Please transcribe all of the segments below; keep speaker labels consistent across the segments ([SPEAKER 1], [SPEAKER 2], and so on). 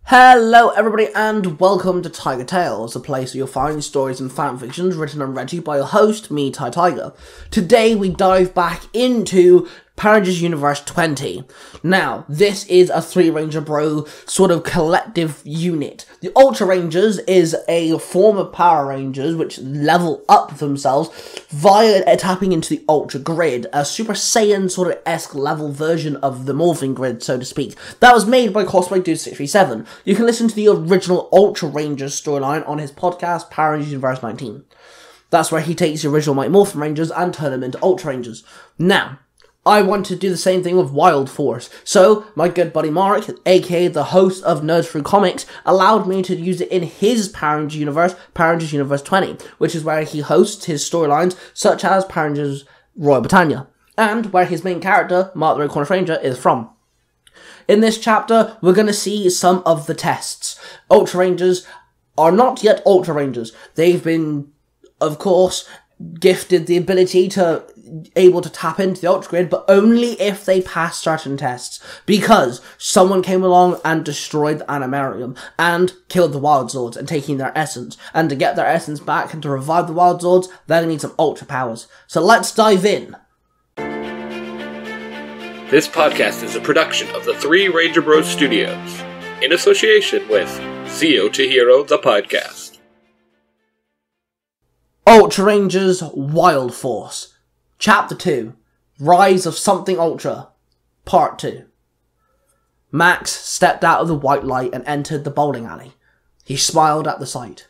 [SPEAKER 1] Hello everybody and welcome to Tiger Tales, a place where you'll find stories and fanfictions written and read to you by your host, me, Tai Tiger. Today we dive back into Power Rangers Universe 20. Now, this is a three Ranger Bro sort of collective unit. The Ultra Rangers is a form of Power Rangers which level up themselves via tapping into the Ultra Grid, a Super Saiyan sort of esque level version of the Morphing Grid, so to speak. That was made by Cosplay Dude 637. You can listen to the original Ultra Rangers storyline on his podcast, Power Rangers Universe 19. That's where he takes the original Mighty Morphin Rangers and turn them into Ultra Rangers. Now, I want to do the same thing with Wild Force, so my good buddy Mark, aka the host of Nerds Through Comics, allowed me to use it in his Power Rangers Universe 20, which is where he hosts his storylines such as Power Rangers Royal Britannia, and where his main character, Mark the Red Corner Ranger, is from. In this chapter, we're going to see some of the tests. Ultra Rangers are not yet Ultra Rangers. They've been, of course, gifted the ability to able to tap into the Ultra Grid, but only if they pass certain tests, because someone came along and destroyed the Animarium and killed the Wild Zords and taking their essence, and to get their essence back and to revive the Wild Zords, they're going to need some Ultra powers. So let's dive in.
[SPEAKER 2] This podcast is a production of the Three Ranger Bros Studios, in association with Zio to Hero, the podcast.
[SPEAKER 1] Ultra Rangers Wild Force, Chapter 2, Rise of Something Ultra, Part 2. Max stepped out of the white light and entered the bowling alley. He smiled at the sight.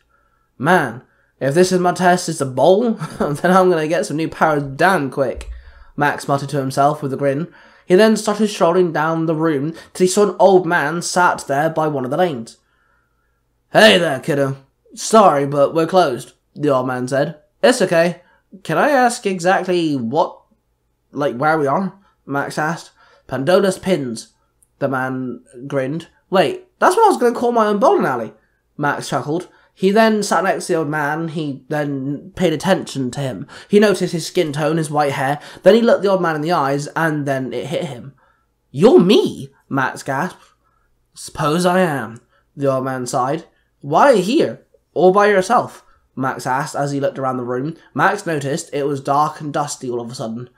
[SPEAKER 1] Man, if this is my test is to bowl, then I'm gonna get some new powers damn quick, Max muttered to himself with a grin. He then started strolling down the room till he saw an old man sat there by one of the lanes. Hey there, kiddo. Sorry, but we're closed, the old man said. It's okay. Can I ask exactly where we are? Max asked. Pandora's Pins, the man grinned. Wait, that's what I was going to call my own bowling alley, Max chuckled. He then sat next to the old man. He then paid attention to him. He noticed his skin tone, his white hair. Then he looked the old man in the eyes, and then it hit him. You're me, Max gasped. Suppose I am, the old man sighed. Why are you here? All by yourself? Max asked as he looked around the room. Max noticed it was dark and dusty all of a sudden.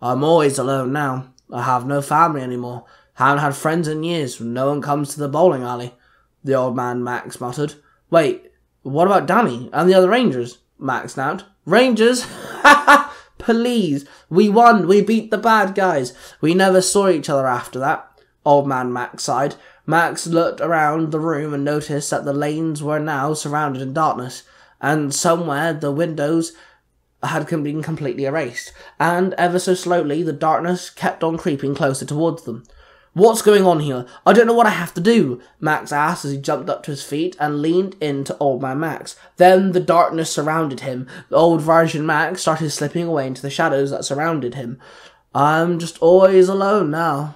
[SPEAKER 1] I'm always alone now. I have no family anymore. Haven't had friends in years. No one comes to the bowling alley, the old man Max muttered. Wait, what about Danny and the other Rangers? Max snapped. Rangers? Ha ha! Please. We won. We beat the bad guys. We never saw each other after that, old man Max sighed. Max looked around the room and noticed that the lanes were now surrounded in darkness, and somewhere the windows had been completely erased, and ever so slowly the darkness kept on creeping closer towards them. What's going on here? I don't know what I have to do, Max asked as he jumped up to his feet and leaned into old man Max. Then the darkness surrounded him. The old version Max started slipping away into the shadows that surrounded him. I'm just always alone now,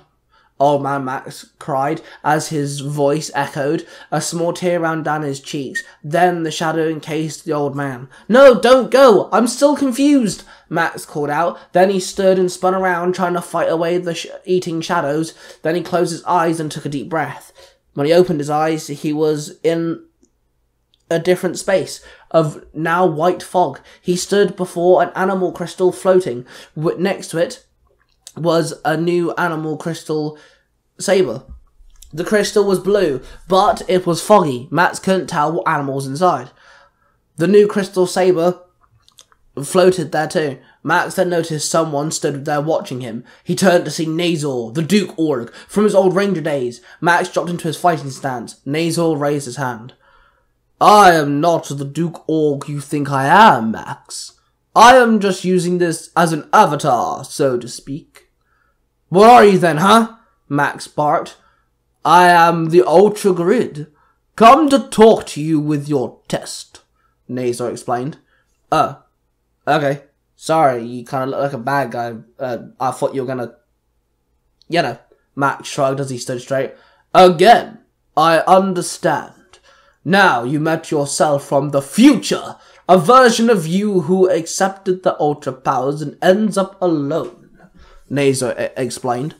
[SPEAKER 1] old man Max cried as his voice echoed. A small tear ran down his cheeks. Then the shadow encased the old man. No, don't go! I'm still confused, Max called out. Then he stood and spun around, trying to fight away the eating shadows. Then he closed his eyes and took a deep breath. When he opened his eyes, he was in a different space of now white fog. He stood before an animal crystal floating. Next to it was a new animal crystal saber. The crystal was blue, but it was foggy. Max couldn't tell what animal was inside. The new crystal saber floated there too. Max then noticed someone stood there watching him. He turned to see Nazor, the Duke Org, from his old Ranger days. Max dropped into his fighting stance. Nazor raised his hand. I am not the Duke Org you think I am, Max. I am just using this as an avatar, so to speak. What are you then, huh? Max barked. I am the Ultra Grid. Come to talk to you with your test, Nazor explained. Oh, okay. Sorry, you kind of look like a bad guy. I thought you were gonna... Max shrugged as he stood straight. Again, I understand. Now you met yourself from the future. A version of you who accepted the Ultra powers and ends up alone, Nazor explained.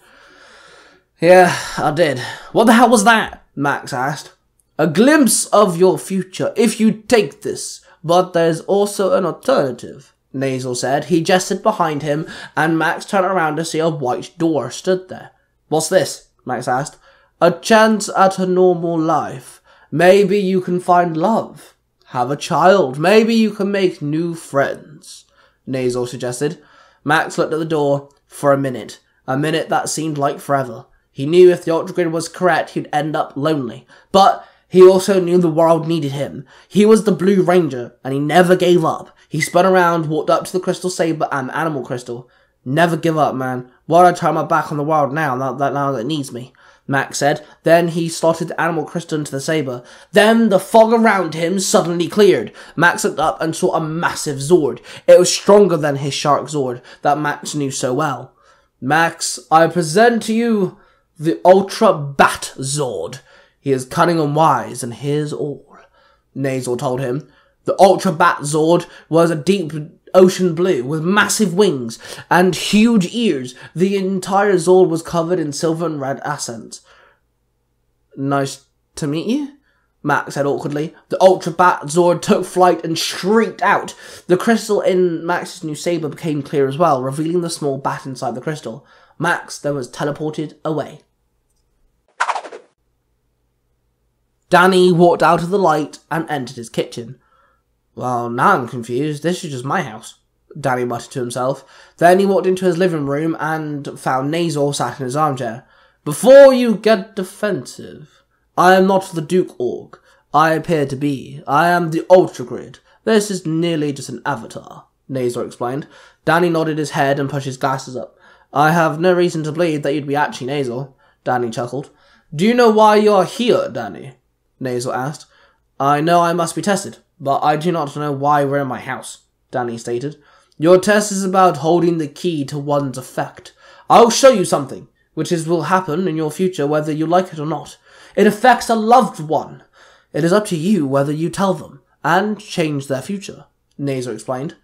[SPEAKER 1] Yeah, I did. What the hell was that? Max asked. A glimpse of your future if you take this, but there's also an alternative, Nasal said. He gestured behind him, and Max turned around to see a white door stood there. What's this? Max asked. A chance at a normal life. Maybe you can find love. Have a child. Maybe you can make new friends, Nasal suggested. Max looked at the door for a minute that seemed like forever. He knew if the Ultra Grid was correct, he'd end up lonely. But he also knew the world needed him. He was the Blue Ranger, and he never gave up. He spun around, walked up to the Crystal Saber and the Animal Crystal. Never give up, man. Why'd I turn my back on the world now that it needs me? Max said. Then he slotted the Animal Crystal into the saber. Then the fog around him suddenly cleared. Max looked up and saw a massive Zord. It was stronger than his Shark Zord that Max knew so well. Max, I present to you the Ultra Bat Zord. He is cunning and wise, and here's all, Nasal told him. The Ultra Bat Zord was a deep ocean blue with massive wings and huge ears. The entire Zord was covered in silver and red accents. Nice to meet you, Max said awkwardly. The Ultra Bat Zord took flight and shrieked out. The crystal in Max's new saber became clear as well, revealing the small bat inside the crystal. Max then was teleported away. Danny walked out of the light and entered his kitchen. Well, now I'm confused. This is just my house, Danny muttered to himself. Then he walked into his living room and found Nasal sat in his armchair. Before you get defensive, I am not the Duke Org. I appear to be. I am the Ultra Grid. This is nearly just an avatar, Nasal explained. Danny nodded his head and pushed his glasses up. I have no reason to believe that you'd be actually Nasal, Danny chuckled. Do you know why you are here, Danny? Nasal asked. I know I must be tested, but I do not know why we're in my house, Danny stated. Your test is about holding the key to one's effect. I'll show you something, will happen in your future whether you like it or not. It affects a loved one. It is up to you whether you tell them, and change their future, Nasal explained.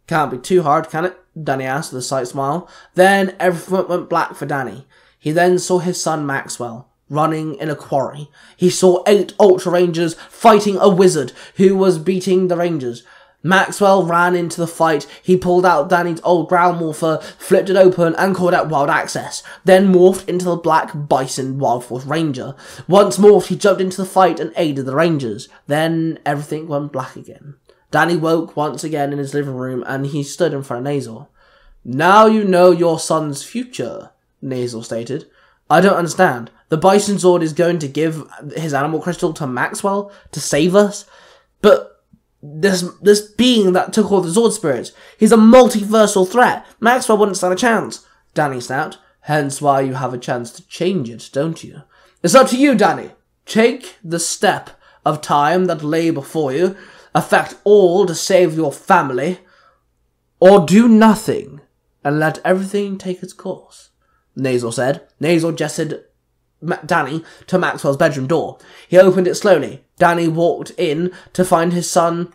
[SPEAKER 1] Can't be too hard, can it? Danny asked with a slight smile. Then everything went black for Danny. He then saw his son Maxwell running in a quarry. He saw 8 Ultra Rangers fighting a wizard who was beating the Rangers. Maxwell ran into the fight. He pulled out Danny's old ground morpher, flipped it open, and called out Wild Access. Then morphed into the Black Bison Wild Force Ranger. Once morphed, he jumped into the fight and aided the Rangers. Then everything went black again. Danny woke once again in his living room, and he stood in front of Nasal. Now you know your son's future, Nasal stated. I don't understand. The Bison Zord is going to give his animal crystal to Maxwell to save us? But this being that took all the Zord spirits, he's a multiversal threat. Maxwell wouldn't stand a chance, Danny snapped. Hence why you have a chance to change it, don't you? It's up to you, Danny. Take the step of time that lay before you, affect all to save your family, or do nothing and let everything take its course, Nasal said. Nasal gestured Danny to Maxwell's bedroom door. He opened it slowly. Danny walked in to find his son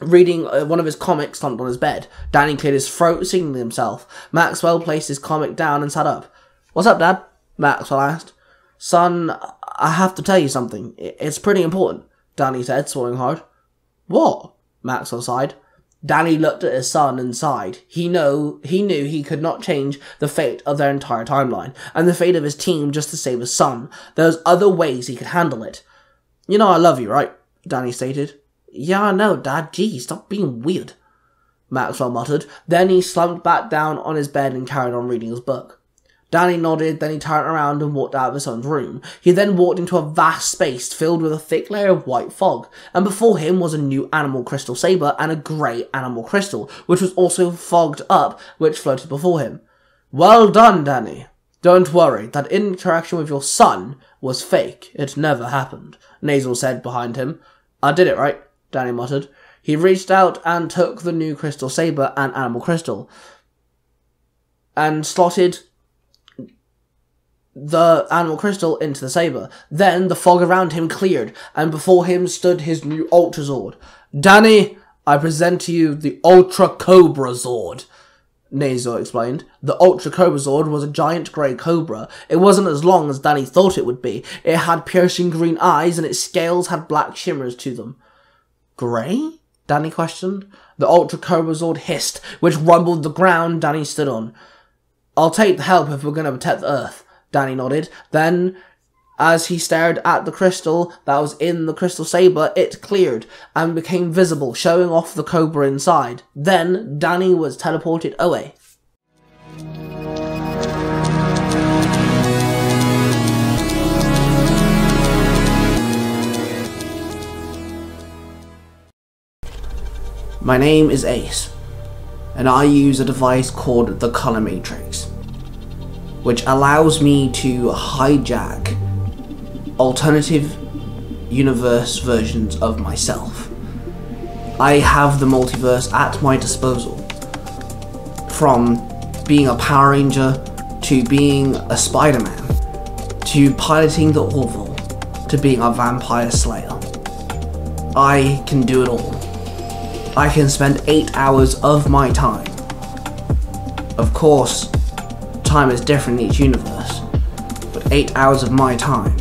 [SPEAKER 1] reading one of his comics slumped on his bed. Danny cleared his throat, singing to himself. Maxwell placed his comic down and sat up. What's up, Dad? Maxwell asked. Son, I have to tell you something. It's pretty important, Danny said, swallowing hard. What? Maxwell sighed. Danny looked at his son and sighed. He knew he could not change the fate of their entire timeline, and the fate of his team just to save his son. There was other ways he could handle it. You know I love you, right? Danny stated. Yeah, I know, Dad. Gee, stop being weird, Maxwell muttered. Then he slumped back down on his bed and carried on reading his book. Danny nodded, then he turned around and walked out of his son's room. He then walked into a vast space filled with a thick layer of white fog, and before him was a new animal crystal saber and a grey animal crystal, which was also fogged up, which floated before him. Well done, Danny. Don't worry, that interaction with your son was fake. It never happened, Nasal said behind him. I did it right, Danny muttered. He reached out and took the new crystal saber and animal crystal, and slotted the animal crystal into the saber. Then the fog around him cleared, and before him stood his new Ultra Zord. Danny, I present to you the Ultra Cobra Zord. Nazor explained. The Ultra Cobra Zord was a giant grey cobra. It wasn't as long as Danny thought it would be. It had piercing green eyes and its scales had black shimmers to them. Grey? Danny questioned. The Ultra Cobra Zord hissed, which rumbled the ground Danny stood on. I'll take the help if we're going to protect the Earth, Danny nodded. Then, as he stared at the crystal that was in the crystal saber, it cleared and became visible, showing off the cobra inside. Then, Danny was teleported away. My name is Ace, and I use a device called the Color Matrix, which allows me to hijack alternative universe versions of myself. I have the multiverse at my disposal, from being a Power Ranger to being a Spider-Man to piloting the Orville to being a vampire slayer. I can do it all. I can spend 8 hours of my time. Of course, time is different in each universe, but 8 hours of my time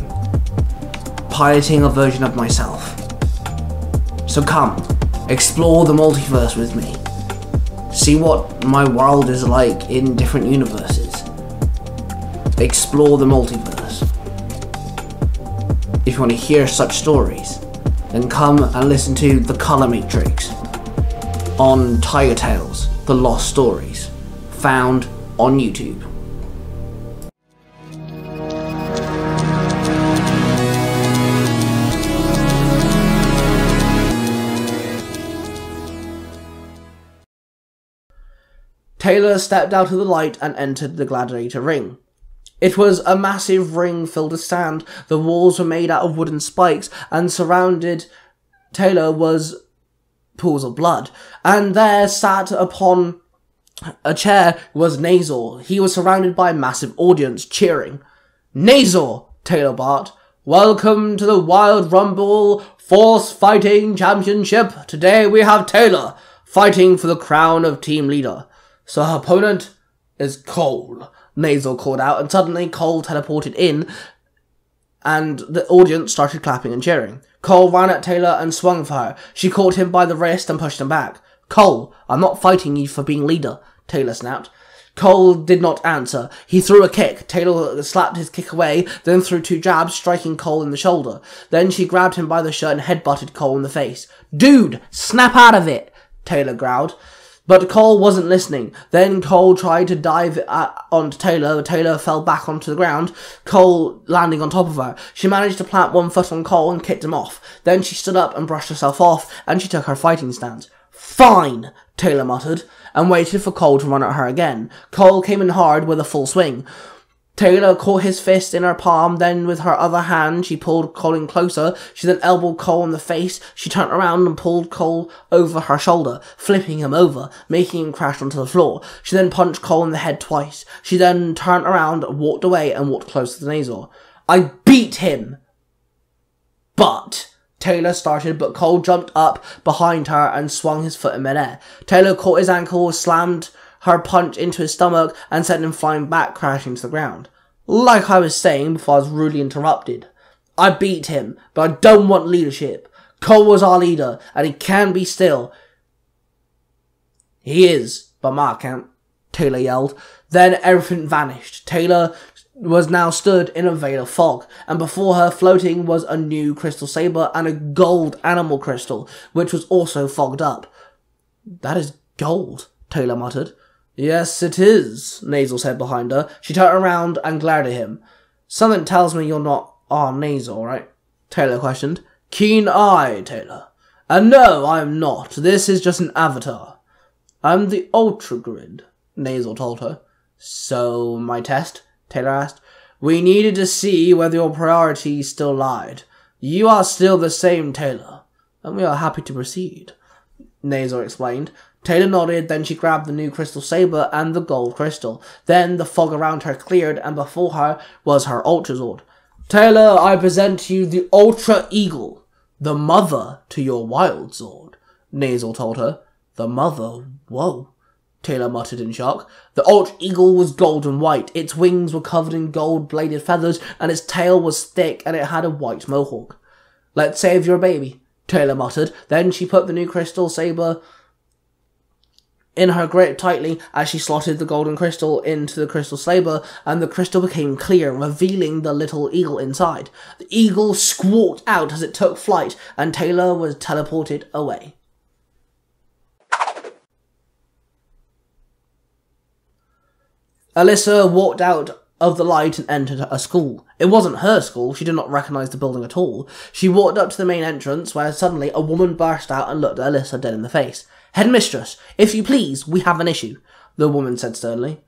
[SPEAKER 1] piloting a version of myself. So come, explore the multiverse with me. See what my world is like in different universes. Explore the multiverse. If you want to hear such stories, then come and listen to The Color Matrix on Tiger Tales, The Lost Stories, found on YouTube. Taylor stepped out of the light and entered the gladiator ring. It was a massive ring filled with sand. The walls were made out of wooden spikes, and surrounded Taylor was pools of blood. And there sat upon a chair was Nazor. He was surrounded by a massive audience cheering. Nazor, Taylor barked. Welcome to the Wild Rumble Force Fighting Championship. Today we have Taylor fighting for the crown of team leader. So her opponent is Cole, Nazor called out, and suddenly Cole teleported in, and the audience started clapping and cheering. Cole ran at Taylor and swung for her. She caught him by the wrist and pushed him back. Cole, I'm not fighting you for being leader, Taylor snapped. Cole did not answer. He threw a kick. Taylor slapped his kick away, then threw 2 jabs, striking Cole in the shoulder. Then she grabbed him by the shirt and headbutted Cole in the face. Dude, snap out of it, Taylor growled. But Cole wasn't listening. Then Cole tried to dive onto Taylor. Taylor fell back onto the ground, Cole landing on top of her. She managed to plant one foot on Cole and kicked him off. Then she stood up and brushed herself off, and she took her fighting stance. Fine, Taylor muttered, and waited for Cole to run at her again. Cole came in hard with a full swing. Taylor caught his fist in her palm, then with her other hand she pulled Cole in closer. She then elbowed Cole in the face. She turned around and pulled Cole over her shoulder, flipping him over, making him crash onto the floor. She then punched Cole in the head twice. She then turned around, walked away, and walked closer to Nazor. I beat him! But Taylor started, but Cole jumped up behind her and swung his foot in midair. Taylor caught his ankle, slammed her punch into his stomach, and sent him flying back, crashing to the ground. Like I was saying before I was rudely interrupted, I beat him, but I don't want leadership. Cole was our leader, and he can be still. He is, by my account, Taylor yelled. Then everything vanished. Taylor was now stood in a veil of fog, and before her floating was a new crystal saber and a gold animal crystal, which was also fogged up. That is gold, Taylor muttered. Yes, it is, Nazor said behind her. She turned around and glared at him. Something tells me you're not our Nazor, right? Taylor questioned. Keen eye, Taylor. And no, I am not. This is just an avatar. I'm the Ultra Grid, Nazor told her. So, my test? Taylor asked. We needed to see whether your priorities still lied. You are still the same Taylor, and we are happy to proceed, Nazor explained. Taylor nodded, then she grabbed the new crystal saber and the gold crystal. Then the fog around her cleared, and before her was her Ultra Zord. Taylor, I present to you the Ultra Eagle, the mother to your Wild Zord, Nazor told her. The mother? Whoa. Taylor muttered in shock. The Ultra Eagle was golden white. Its wings were covered in gold-bladed feathers, and its tail was thick, and it had a white mohawk. Let's save your baby, Taylor muttered. Then she put the new crystal saber in her grip tightly as she slotted the golden crystal into the crystal saber, and the crystal became clear, revealing the little eagle inside. The eagle squawked out as it took flight, and Taylor was teleported away. Alyssa walked out of the light and entered a school. It wasn't her school. She did not recognise the building at all. She walked up to the main entrance, where suddenly a woman burst out and looked at Alyssa dead in the face. Headmistress, if you please, we have an issue, the woman said sternly.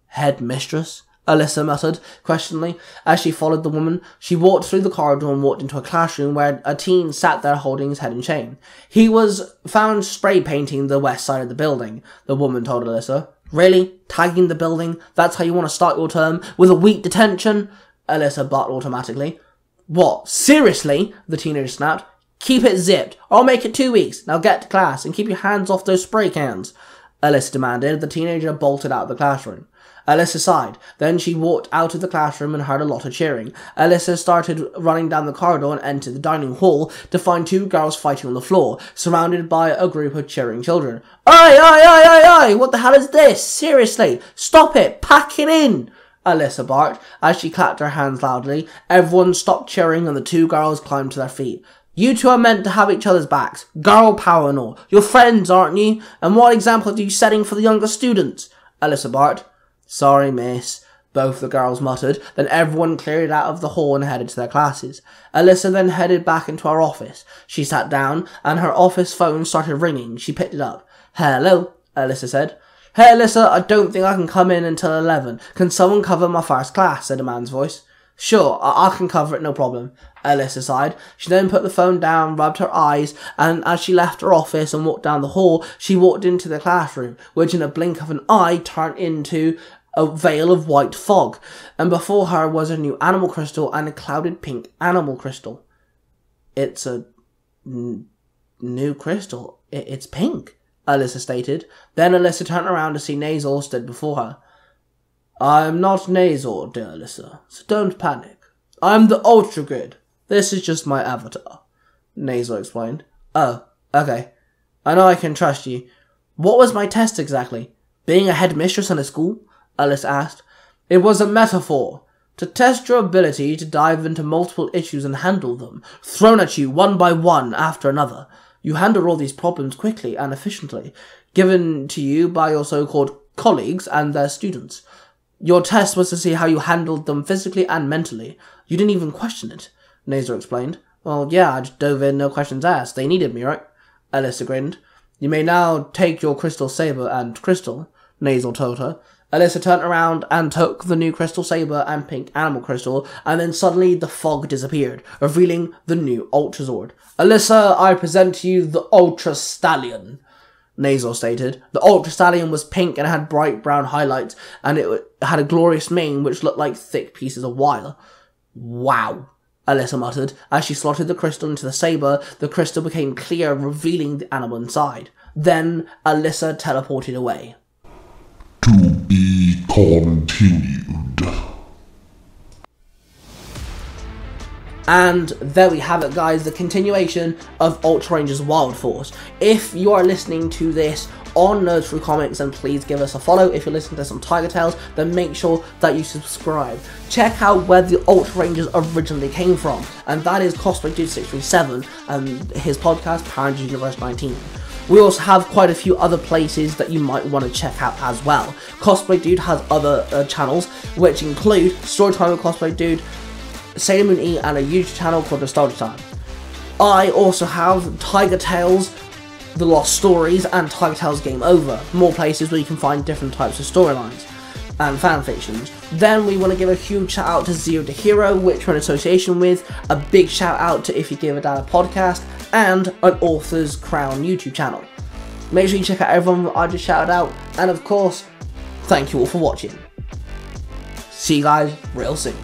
[SPEAKER 1] Headmistress? Alyssa muttered questioningly as she followed the woman. She walked through the corridor and walked into a classroom where a teen sat there holding his head in shame. He was found spray painting the west side of the building, the woman told Alyssa. Really? Tagging the building? That's how you want to start your term? With a week detention? Alyssa barked automatically. What? Seriously? The teenager snapped. Keep it zipped. I'll make it 2 weeks. Now get to class and keep your hands off those spray cans, Alyssa demanded. The teenager bolted out of the classroom. Alyssa sighed. Then she walked out of the classroom and heard a lot of cheering. Alyssa started running down the corridor and entered the dining hall to find 2 girls fighting on the floor, surrounded by a group of cheering children. Oi, oi, oi, oi, oi! What the hell is this? Seriously! Stop it! Pack it in! Alyssa barked as she clapped her hands loudly. Everyone stopped cheering and the 2 girls climbed to their feet. You 2 are meant to have each other's backs. Girl power and all. You're friends, aren't you? And what example are you setting for the younger students? Alyssa barked. Sorry, miss, both the girls muttered. Then everyone cleared out of the hall and headed to their classes. Alyssa then headed back into her office. She sat down, and her office phone started ringing. She picked it up. Hello, Alyssa said. Hey, Alyssa, I don't think I can come in until 11. Can someone cover my first class? Said a man's voice. Sure, I can cover it, no problem, Alyssa sighed. She then put the phone down, rubbed her eyes, and as she left her office and walked down the hall, she walked into the classroom, which in a blink of an eye turned into a veil of white fog, and before her was a new animal crystal and a clouded pink animal crystal. It's a new crystal. It's pink, Alyssa stated. Then Alyssa turned around to see Nazor stood before her. I'm not Nazor, dear Alyssa, so don't panic. I'm the Ultra Grid. This is just my avatar, Nazor explained. Oh, okay. I know I can trust you. What was my test exactly? Being a headmistress in a school? Alyssa asked. It was a metaphor, to test your ability to dive into multiple issues and handle them, thrown at you one by one after another. You handle all these problems quickly and efficiently, given to you by your so-called colleagues and their students. Your test was to see how you handled them physically and mentally. You didn't even question it, Nazor explained. Well, yeah, I just dove in, no questions asked. They needed me, right? Alyssa grinned. You may now take your crystal saber and crystal, Nazor told her. Alyssa turned around and took the new crystal saber and pink animal crystal, and then suddenly the fog disappeared, revealing the new Ultrazord. Alyssa, I present to you the Ultra Stallion, Nazor stated. The Ultra Stallion was pink and had bright brown highlights, and it had a glorious mane which looked like thick pieces of wire. Wow, Alyssa muttered. As she slotted the crystal into the saber, the crystal became clear, revealing the animal inside. Then Alyssa teleported away.
[SPEAKER 3] To be continued.
[SPEAKER 1] And there we have it, guys, the continuation of Ultra Rangers Wild Force. If you are listening to this on Nerds Through Comics, then please give us a follow. If you're listening to this on Tiger Tales, then make sure that you subscribe. Check out where the Ultra Rangers originally came from, and that is Cosplay Dude 637 and his podcast, Power Rangers Universe 19. We also have quite a few other places that you might want to check out as well. Cosplay Dude has other channels, which include Storytime with Cosplay Dude, Sailor Moon E, and a YouTube channel called Nostalgia Time. I also have Tiger Tales, The Lost Stories, and Tiger Tales Game Over. More places where you can find different types of storylines and fanfictions. Then we want to give a huge shout out to Zero to Hero, which we're in association with. A big shout out to If You Give a Dad podcast, and an Author's Crown YouTube channel. Make sure you check out everyone that I just shouted out, and of course, thank you all for watching. See you guys real soon.